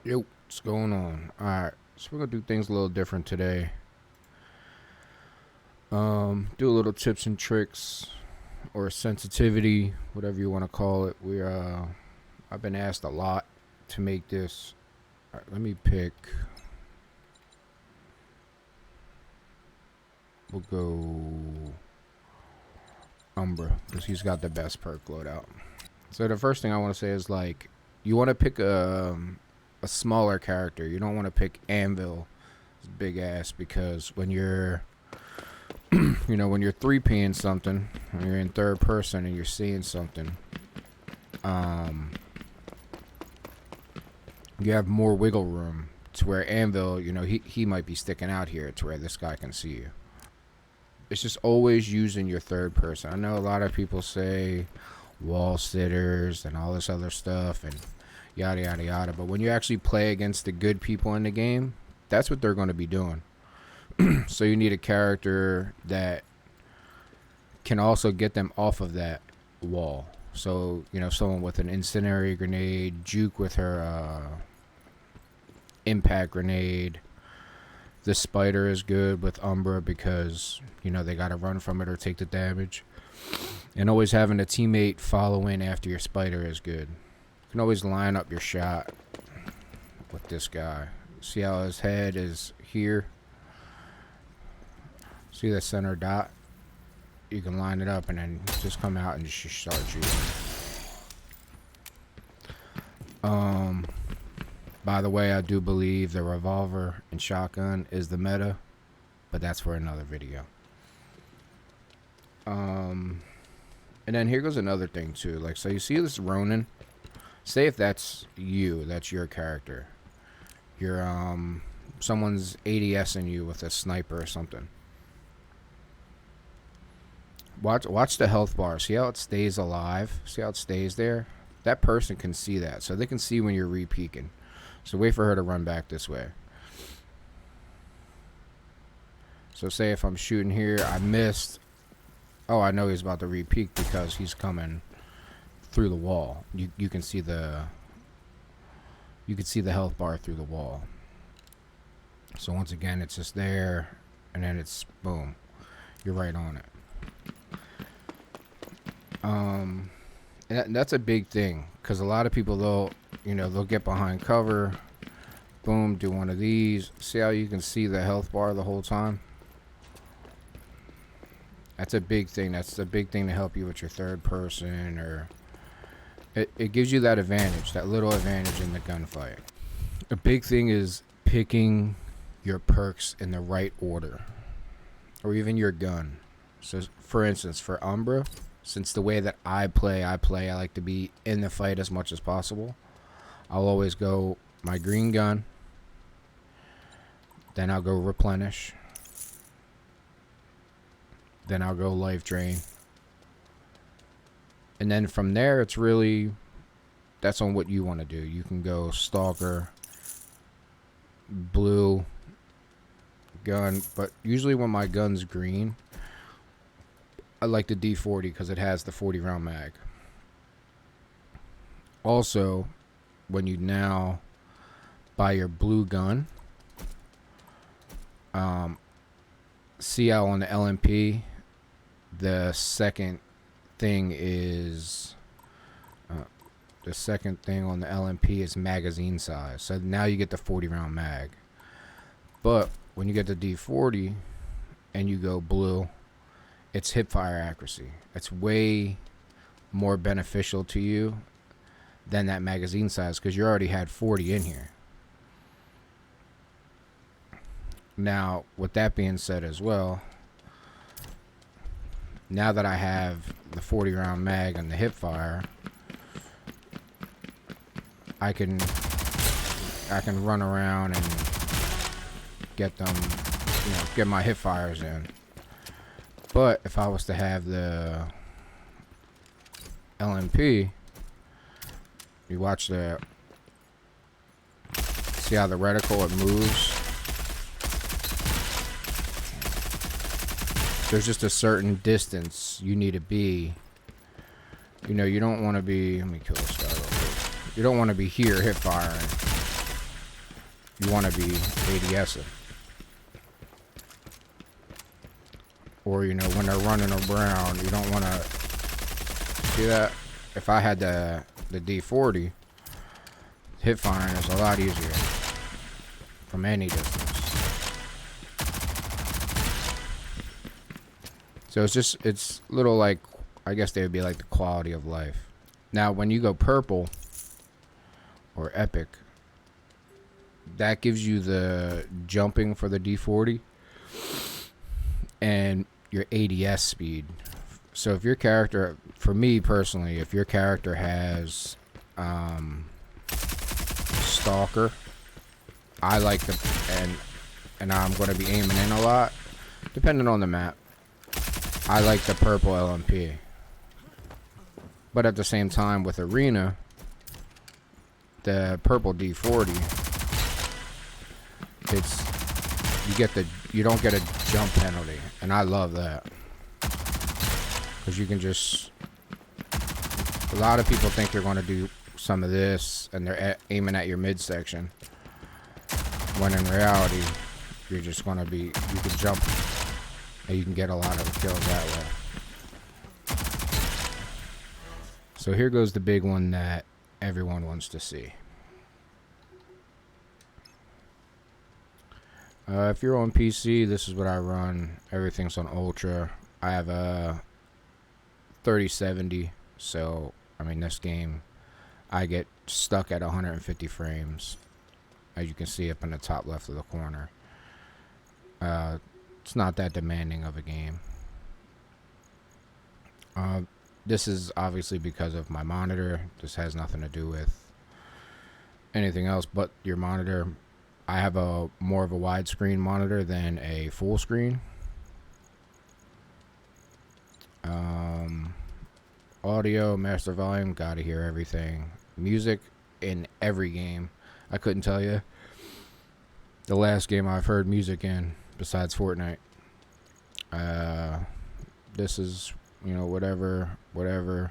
Yo, what's going on? Alright, so we're gonna do things a little different today. Do a little tips and tricks or sensitivity, whatever you want to call it. I've been asked a lot to make this. Alright, let me pick. We'll go Umbra because he's got the best perk loadout. So the first thing I want to say is you want to pick a smaller character. You don't want to pick Anvil, big ass, because when you're when you're 3Ping something, when you're in third person and you're seeing something, you have more wiggle room to where Anvil, he might be sticking out here to where this guy can see you. It's just always using your third person. I know a lot of people say wall sitters and all this other stuff and yada yada yada, but when you actually play against the good people in the game, that's what they're going to be doing. So you need a character that can also get them off of that wall. So someone with an incendiary grenade, Juke with her impact grenade. The spider is good with Umbra because they got to run from it or take the damage. And always having a teammate follow in after your spider is good. You can always line up your shot with this guy. See how his head is here? See the center dot? You can line it up and then just come out and just start shooting. By the way, I do believe the revolver and shotgun is the meta, but that's for another video. And then here goes another thing too. So you see this Ronin? Say if that's your character. You're someone's ADSing you with a sniper or something. Watch the health bar. See how it stays alive? See how it stays there? That person can see that. So they can see when you're re-peeking. So wait for her to run back this way. So say if I'm shooting here, I missed. Oh, I know he's about to re-peek because he's coming through the wall. You can see the health bar through the wall. So once again, it's just there, and then it's boom. You're right on it. And that's a big thing because a lot of people they'll get behind cover, boom, do one of these. See how you can see the health bar the whole time? That's a big thing. That's a big thing to help you with your third person, or it gives you that advantage, that little advantage in the gunfight. A big thing is picking your perks in the right order, or even your gun. So for instance, for Umbra, since the way that I like to be in the fight as much as possible. I'll always go my green gun, then I'll go replenish, then I'll go life drain, and then from there it's really, that's on what you want to do. You can go stalker, blue gun, but usually when my gun's green, I like the D40 because it has the 40 round mag. Also, when you now buy your blue gun, see how on the LMP the second thing on the LMP is magazine size. So now you get the 40 round mag. But when you get the D40 and you go blue, it's hip fire accuracy. It's way more beneficial to you than that magazine size because you already had 40 in here. Now, with that being said as well, now that I have the 40 round mag and the hip fire, I can run around and get them, get my hip fires in. But if I was to have the LMP, you watch see how the reticle, it moves. There's just a certain distance you need to be. You don't want to be, let me kill this guy real quick. You don't want to be here hip firing. you want to be ADSing. Or, you know, when they're running around, you don't want to see that. If I had the D40, hip firing is a lot easier from any distance. So it's little like, I guess they would be like the quality of life. Now, when you go purple or epic, that gives you the jumping for the D40 and your ADS speed. So if your character, for me personally, if your character has Stalker, I like the, and I'm going to be aiming in a lot, depending on the map. I like the purple LMP. But at the same time, with Arena, the purple D40, you don't get a jump penalty, and I love that. Because you can just, a lot of people think you're going to do some of this, and they're aiming at your midsection. When in reality, you're just going to be, you can jump, and you can get a lot of kills that way. So here goes the big one that everyone wants to see. If you're on PC, this is what I run. Everything's on Ultra. I have a 3070, so I mean this game, I get stuck at 150 frames, as you can see up in the top left of the corner. It's not that demanding of a game. This is obviously because of my monitor. This has nothing to do with anything else but your monitor. I have a more of a widescreen monitor than a full screen. Audio, master volume, gotta hear everything. Music in every game. I couldn't tell you the last game I've heard music in besides Fortnite. This is, you know, whatever.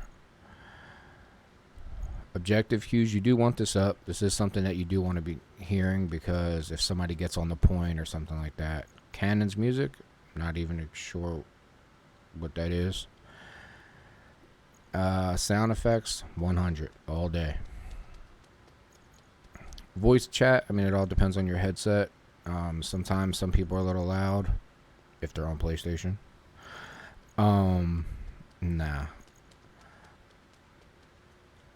Objective cues, you do want this up. This is something that you do want to be hearing, because if somebody gets on the point or something like that. Cannon's music, not even sure what that is. Sound effects, 100 all day. Voice chat, I mean, it all depends on your headset. Sometimes some people are a little loud if they're on PlayStation. Nah.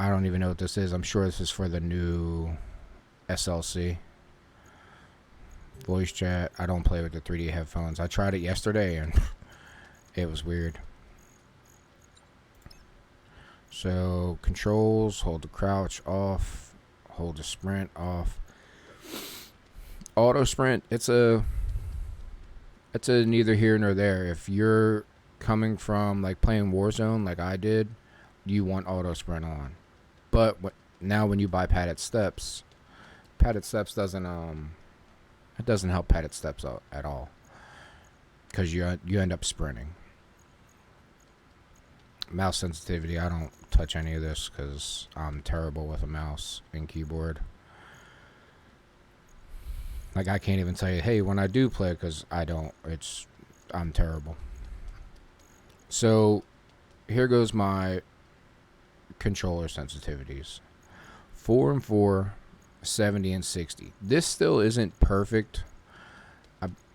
I don't even know what this is. I'm sure this is for the new SLC. Voice chat. I don't play with the 3D headphones. I tried it yesterday and it was weird. So controls, hold the crouch off, hold the sprint off. Auto sprint, it's a neither here nor there. If you're coming from like playing Warzone like I did, you want auto sprint on. But now when you buy padded steps doesn't it doesn't help padded steps out at all, because you end up sprinting. Mouse sensitivity, I don't touch any of this because I'm terrible with a mouse and keyboard. Like, I can't even tell you, hey, when I do play, because I'm terrible. So here goes my controller sensitivities. 4 and 4, 70 and 60. This still isn't perfect.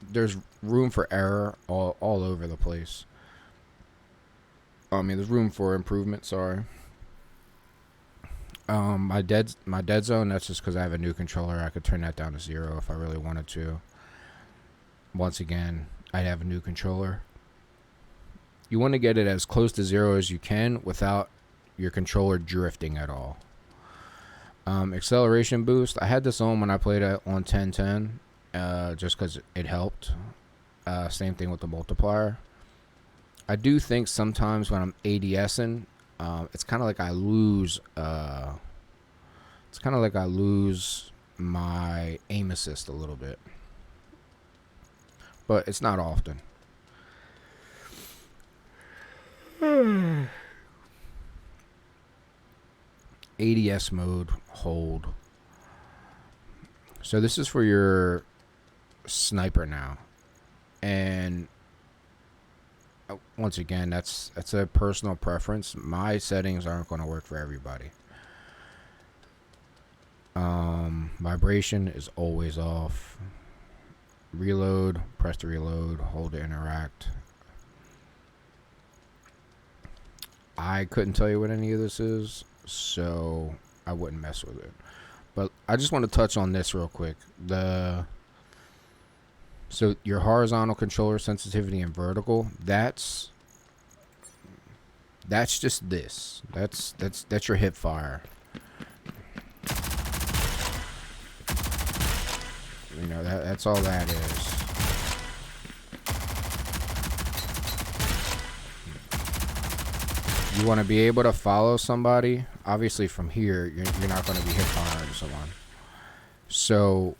There's room for error all over the place. I mean, there's room for improvement, sorry. My dead zone, that's just because I have a new controller. I could turn that down to 0 if I really wanted to. Once again, I'd have a new controller. You want to get it as close to 0 as you can without your controller drifting at all. Acceleration boost, I had this on when I played it on 1010, just because it helped. Same thing with the multiplier. I do think sometimes when I'm ADSing, it's kind of like I lose. It's kind of like I lose my aim assist a little bit, but it's not often. ADS mode, hold. So this is for your sniper now, and once again, that's a personal preference. My settings aren't going to work for everybody. Vibration is always off. Reload, press to reload, hold to interact. I couldn't tell you what any of this is, so I wouldn't mess with it. But I just want to touch on this real quick. So your horizontal controller sensitivity and vertical, that's just this. That's your hip fire. You know, that's all that is. You want to be able to follow somebody. Obviously, from here, you're not going to be hip firing someone. So,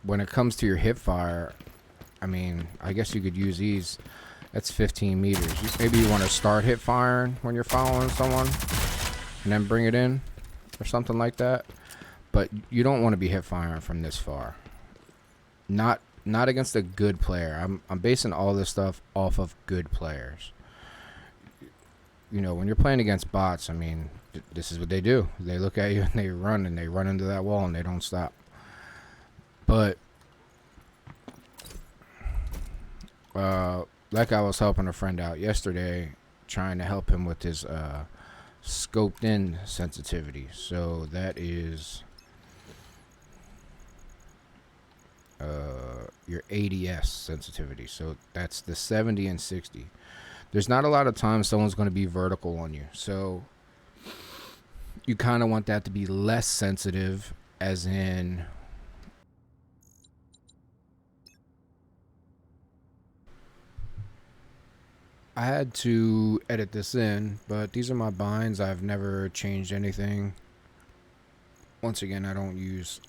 when it comes to your hip fire, I mean, I guess you could use these. That's 15 meters. Maybe you want to start hip firing when you're following someone, and then bring it in, or something like that. But you don't want to be hip firing from this far. Not against a good player. I'm basing all this stuff off of good players. You know, when you're playing against bots, I mean, this is what they do. They look at you and they run into that wall and they don't stop. But like I was helping a friend out yesterday, trying to help him with his scoped in sensitivity. So that is your ADS sensitivity. So that's the 70 and 60. There's not a lot of times someone's going to be vertical on you. So you kind of want that to be less sensitive, as in I had to edit this in, but these are my binds. I've never changed anything. Once again, I don't use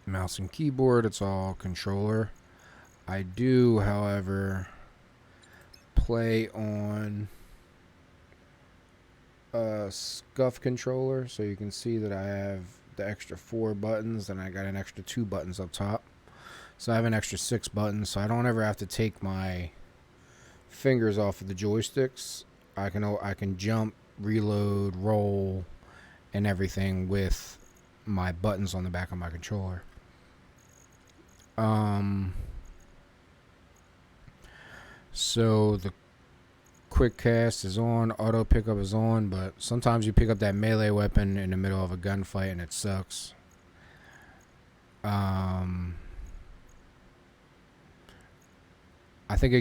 mouse and keyboard. It's all controller. I do, however, play on a scuff controller, so you can see that I have the extra 4 buttons and I got an extra 2 buttons up top. So I have an extra 6 buttons, so I don't ever have to take my fingers off of the joysticks. I can jump, reload, roll, and everything with my buttons on the back of my controller. So the quick cast is on, auto pickup is on, but sometimes you pick up that melee weapon in the middle of a gunfight and it sucks. I think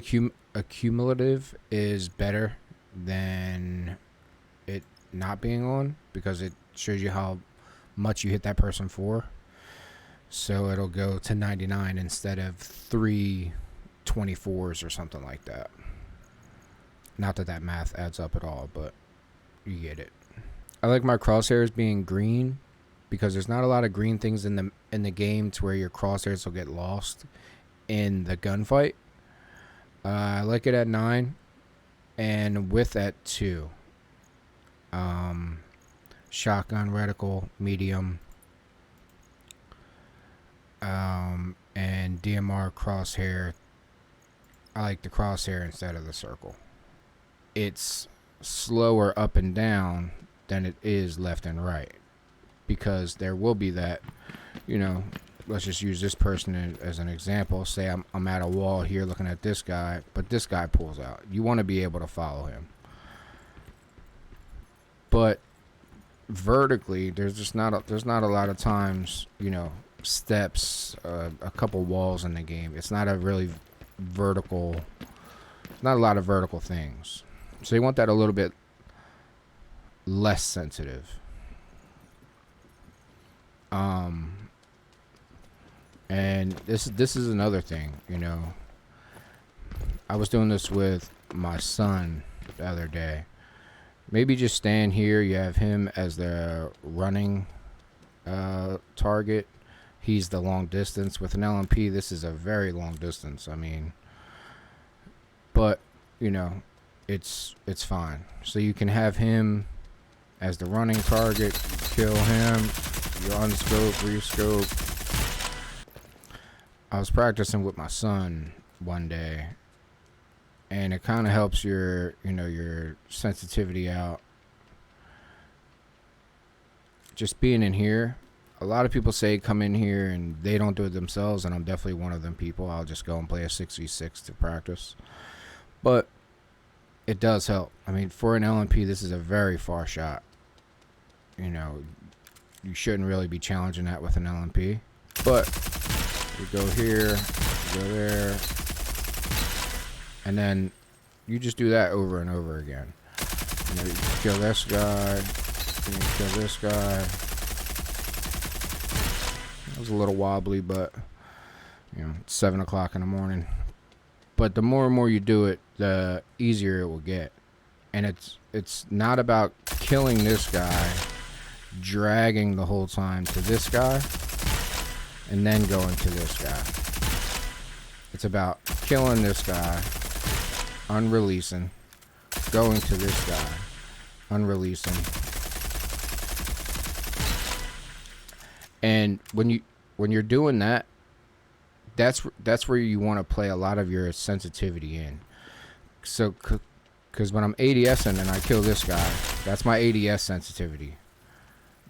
accumulative is better than it not being on, because it shows you how much you hit that person for. So it'll go to 99 instead of 3 24s or something like that. Not that that math adds up at all, but you get it. I like my crosshairs being green because there's not a lot of green things in the game to where your crosshairs will get lost in the gunfight. I like it at 9 and width at 2. Shotgun reticle medium, and DMR crosshair. I like the crosshair instead of the circle. It's slower up and down than it is left and right, because there will be that, you know, let's just use this person as an example. Say I'm at a wall here looking at this guy, but this guy pulls out. You want to be able to follow him. But vertically, there's not a lot of times, you know, steps, a couple walls in the game. It's not a really vertical, not a lot of vertical things. So you want that a little bit less sensitive. And this is another thing, you know. I was doing this with my son the other day. Maybe just stand here. You have him as the running target. He's the long distance. With an LMP, this is a very long distance. I mean, but, you know, it's fine. So you can have him as the running target, kill him, you unscope, rescope. I was practicing with my son one day, and it kind of helps your, your sensitivity out. Just being in here, a lot of people say come in here and they don't do it themselves, and I'm definitely one of them people. I'll just go and play a 6v6 to practice. But it does help. I mean, for an LMP, this is a very far shot. You shouldn't really be challenging that with an LMP. But you go here, you go there, and then you just do that over and over again. You kill this guy, you kill this guy. It was a little wobbly, but it's 7 o'clock in the morning. But the more and more you do it, the easier it will get. And it's not about killing this guy, dragging the whole time to this guy, and then going to this guy. It's about killing this guy, unreleasing, going to this guy, unreleasing. And when you're doing that, that's where you want to play a lot of your sensitivity in. So, because when I'm ADSing and I kill this guy, that's my ADS sensitivity.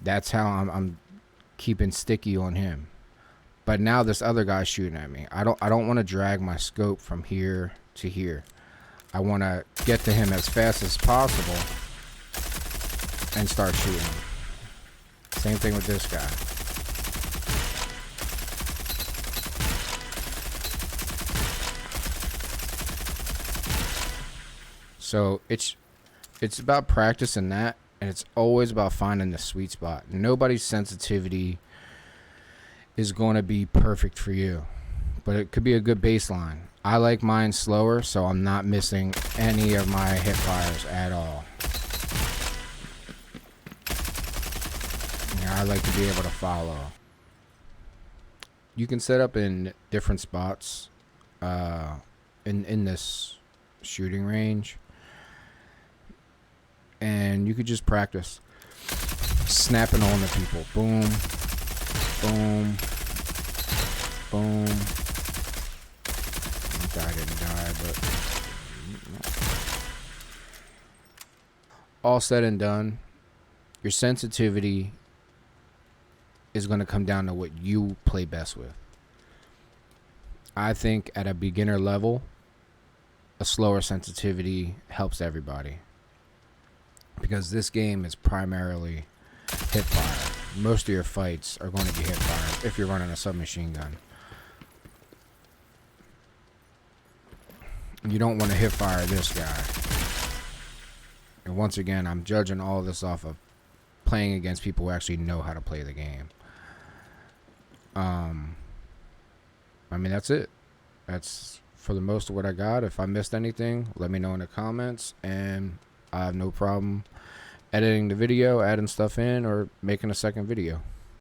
That's how I'm keeping sticky on him. But now this other guy's shooting at me. I don't want to drag my scope from here to here. I want to get to him as fast as possible and start shooting him. Same thing with this guy. So it's about practicing that, and it's always about finding the sweet spot. Nobody's sensitivity is going to be perfect for you, but it could be a good baseline. I like mine slower, so I'm not missing any of my hip fires at all. I like to be able to follow. You can set up in different spots in this shooting range, and you could just practice snapping on the people. Boom, boom, boom. That guy didn't die, but all said and done, your sensitivity is going to come down to what you play best with. I think at a beginner level, a slower sensitivity helps everybody, because this game is primarily hip fire. Most of your fights are going to be hip fire if you're running a submachine gun. You don't want to hip fire this guy. And once again, I'm judging all this off of playing against people who actually know how to play the game. I mean, that's it. That's for the most of what I got. If I missed anything, let me know in the comments, and I have no problem editing the video, adding stuff in, or making a second video.